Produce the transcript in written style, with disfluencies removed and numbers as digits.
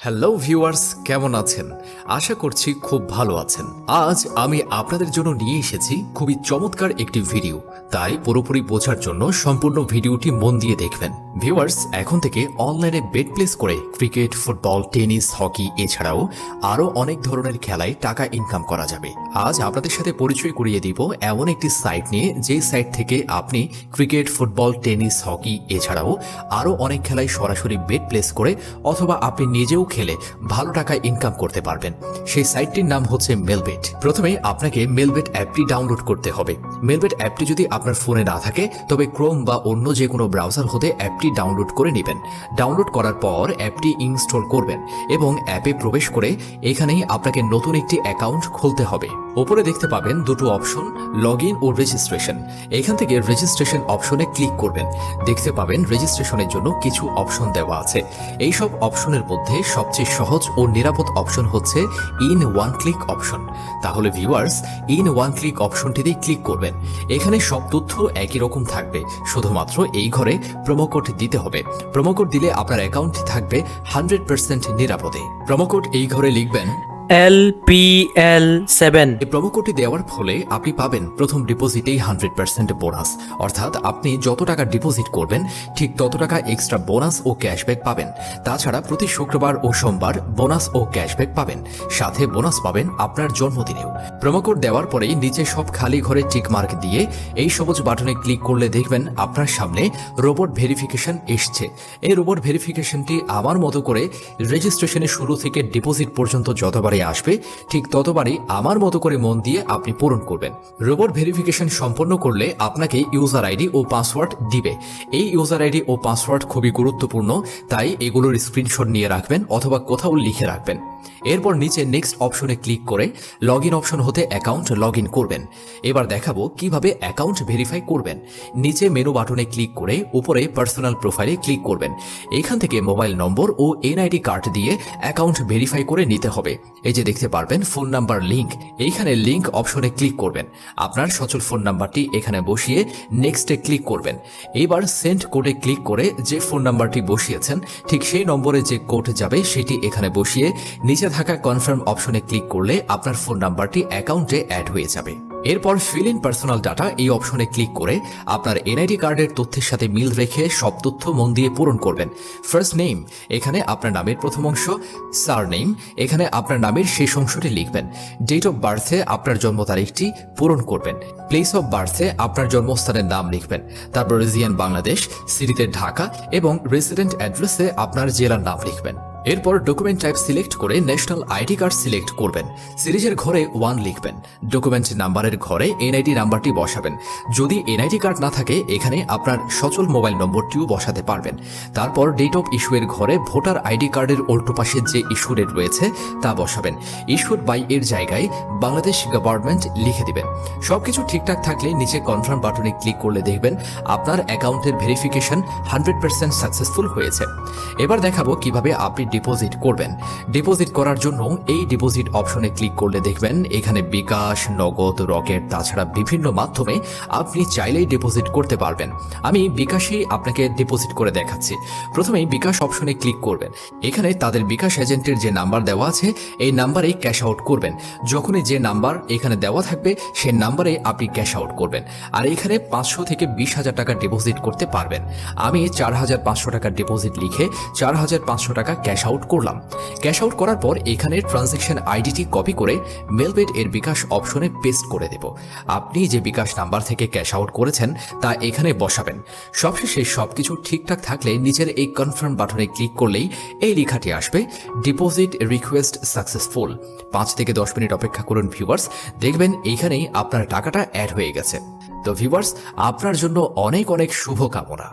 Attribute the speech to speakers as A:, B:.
A: Hello viewers, কেমন আছেন? আশা করছি খুব ভালো আছেন। আজ আমি আপনাদের জন্য নিয়ে এসেছি খুবই চমৎকার একটি ভিডিও, তাই পুরোপুরি বোঝার জন্য সম্পূর্ণ ভিডিওটি মন দিয়ে দেখবেন। ভিউয়ার্স, এখন থেকে অনলাইনে বেট প্লেস করে ক্রিকেট, ফুটবল, টেনিস, হকি এছাড়াও আরও অনেক ধরনের খেলায় টাকা ইনকাম করা যাবে। আজ আপনাদের সাথে পরিচয় করিয়ে দিব এমন একটি সাইট নিয়ে, যে সাইট থেকে আপনি ক্রিকেট, ফুটবল, টেনিস, হকি এছাড়াও আরও অনেক খেলায় সরাসরি বেট প্লেস করে অথবা আপনি নিজেও খেলে ভালো টাকা ইনকাম করতে পারবেন। সেই সাইটটির নাম হচ্ছে মেলবেট। প্রথমে আপনাকে মেলবেট অ্যাপটি ডাউনলোড করতে হবে। মেলবেট অ্যাপটি যদি আপনার ফোনে না থাকে তবে ক্রোম বা অন্য যে কোনো ব্রাউজার হতে অ্যাপটি ডাউনলোড করে নেবেন। ডাউনলোড করার পর অ্যাপটি ইনস্টল করবেন এবং অ্যাপে প্রবেশ করে এখানেই আপনাকে নতুন একটি অ্যাকাউন্ট খুলতে হবে। ওপরে দেখতে পাবেন দুটো অপশন, লগ ইন ও রেজিস্ট্রেশন। এখান থেকে রেজিস্ট্রেশন অপশনে ক্লিক করবেন। দেখতে পাবেন রেজিস্ট্রেশনের জন্য কিছু অপশন দেওয়া আছে। এইসব অপশনের মধ্যে সবচেয়ে সহজ ও নিরাপদ অপশন হচ্ছে ইন ওয়ান ক্লিক অপশন। তাহলে ভিউয়ার্স, ইন ওয়ান ক্লিক অপশনটিতেই ক্লিক করবেন। এখানে সব তথ্য একই রকম থাকবে, শুধুমাত্র এই ঘরে প্রোমো কোড দিতে হবে। প্রোমো কোড দিলে আপনার অ্যাকাউন্টটি থাকবে 100% নিরাপদে। প্রোমো কোড এই ঘরে লিখবেন
B: LPL7।
A: এই প্রোমো কোডটি দেওয়ার ফলে আপনি পাবেন প্রথম ডিপোজিটেই 100% বোনাস। অর্থাৎ আপনি যত টাকা ডিপোজিট করবেন ঠিক তত টাকা এক্সট্রা বোনাস ও ক্যাশব্যাক পাবেন। তাছাড়া প্রতি শুক্রবার ও সোমবার বোনাস ও ক্যাশব্যাক পাবেন, সাথে বোনাস পাবেন আপনার জন্মদিনেও। প্রোমো কোড দেওয়ার পরেই নিচে সব খালি ঘরে টিক মার্ক দিয়ে এই সবুজ বাটনে ক্লিক করলে দেখবেন আপনার সামনে রোবট ভেরিফিকেশন এসছে। এই রোবট ভেরিফিকেশনটি আমার মতো করে রেজিস্ট্রেশনের শুরু থেকে ডিপোজিট পর্যন্ত যতবার আসবে ঠিক ততবারই আমার মতো করে মন দিয়ে আপনি পূরণ করবেন। রোবট ভেরিফিকেশন সম্পন্ন করলে আপনাকে ইউজার আইডি ও পাসওয়ার্ড দিবে। এই ইউজার আইডি ও পাসওয়ার্ড খুবই গুরুত্বপূর্ণ, তাই এগুলোর স্ক্রিনশট নিয়ে রাখবেন অথবা কোথাও লিখে রাখবেন। এরপর নিচে নেক্সট অপশনে ক্লিক করে লগ ইন অপশন হতে অ্যাকাউন্ট লগ ইন করবেন। এবার দেখাবো কিভাবে অ্যাকাউন্ট ভেরিফাই করবেন। নিচে মেনু বাটনে ক্লিক করে উপরে পার্সোনাল প্রোফাইলে ক্লিক করবেন। এখান থেকে মোবাইল নম্বর ও এনআইডি কার্ড দিয়ে অ্যাকাউন্ট ভেরিফাই করে নিতে হবে। এই যে দেখতে পারবেন ফোন নাম্বার লিংক, এইখানে লিংক অপশনে ক্লিক করবেন। আপনার সচল ফোন নাম্বারটি এখানে বসিয়ে নেক্সটে ক্লিক করবেন। এবার সেন্ড কোডে ক্লিক করে যে ফোন নাম্বারটি বসিয়েছেন ঠিক সেই নম্বরে যে কোড যাবে সেটি এখানে বসিয়ে নিচে থাকা কনফার্ম অপশনে ক্লিক করলে আপনার ফোন নাম্বারটি অ্যাকাউন্টে অ্যাড হয়ে যাবে। এরপর ফিল ইন পার্সোনাল ডাটা এই অপশনে ক্লিক করে আপনার এনআইডি কার্ডের তথ্যের সাথে মিল রেখে সব তথ্য মন দিয়ে পূরণ করবেন। ফার্স্ট নেম, এখানে আপনার নামের প্রথম অংশ। সার নেম, এখানে আপনার নামের শেষ অংশটি লিখবেন। ডেট অফ বার্থে আপনার জন্ম তারিখটি পূরণ করবেন। প্লেস অফ বার্থে আপনার জন্মস্থানের নাম লিখবেন। তারপর রিজিয়ন বাংলাদেশ, সিটিতে ঢাকা এবং রেসিডেন্ট অ্যাড্রেসে আপনার জেলার নাম লিখবেন। এরপর ডকুমেন্ট টাইপ সিলেক্ট করে ন্যাশনাল আইডি কার্ড সিলেক্ট করবেন। সিরিজের ঘরে 1 লিখবেন। ডকুমেন্ট নাম্বারের ঘরে এনআইডি নাম্বারটি বসাবেন। যদি এনআইডি কার্ড না থাকে এখানে আপনার সচল মোবাইল নম্বরটিও বসাতে পারবেন। তারপর ডেট অফ ইস্যু এর ঘরে ভোটার আইডি কার্ডের উল্টো পাশে যে ইস্যু ডেট রয়েছে তা বসাবেন। ইস্যুড বাই এর জায়গায় বাংলাদেশ গভর্নমেন্ট লিখে দিবেন। সবকিছু ঠিকঠাক থাকলে নিচে কনফার্ম বাটনে ক্লিক করলে দেখবেন আপনার অ্যাকাউন্টের ভেরিফিকেশন 100% সাকসেসফুল হয়েছে। এবার দেখাবো কিভাবে আপনি ডিপোজিট করবেন। ডিপোজিট করার জন্য এই ডিপোজিট অপশনে ক্লিক করলে দেখবেন এখানে বিকাশ, নগদ, রকেট তাছাড়া বিভিন্ন মাধ্যমে আপনি চাইলেই ডিপোজিট করতে পারবেন। আমি বিকাশেই আপনাকে ডিপোজিট করে দেখাচ্ছি। প্রথমেই বিকাশ অপশনে ক্লিক করবেন। এখানে তাদের বিকাশ এজেন্টের যে নাম্বার দেওয়া আছে এই নাম্বারেই ক্যাশ আউট করবেন। যখনই যে নাম্বার এখানে দেওয়া থাকবে সেই নাম্বারে আপনি ক্যাশ আউট করবেন। আর এখানে 500 থেকে 20,000 টাকা ডিপোজিট করতে পারবেন। আমি 4,500 টাকা ডিপোজিট লিখে 4,500 টাকা ক্যাশ আউট করলাম। ক্যাশ আউট করার পর এখানে ট্রানজ্যাকশন আইডিটি কপি করে মেলবেট এর বিকাশ অপশনে পেস্ট করে দেব। আপনি যে বিকাশ নাম্বার থেকে ক্যাশ আউট করেছেন তা এখানে বসাবেন। সবশেষে সবকিছু ঠিকঠাক থাকলে নিচের এই কনফার্ম বাটনে ক্লিক করলেই এই লেখাটি আসবে, ডিপোজিট রিকোয়েস্ট সাকসেসফুল। 5 থেকে 10 মিনিট অপেক্ষা করুন ভিউয়ার্স, দেখবেন এইখানেই আপনার টাকাটা অ্যাড হয়ে গেছে। তো ভিউয়ার্স, আপনার জন্য অনেক অনেক শুভকামনা।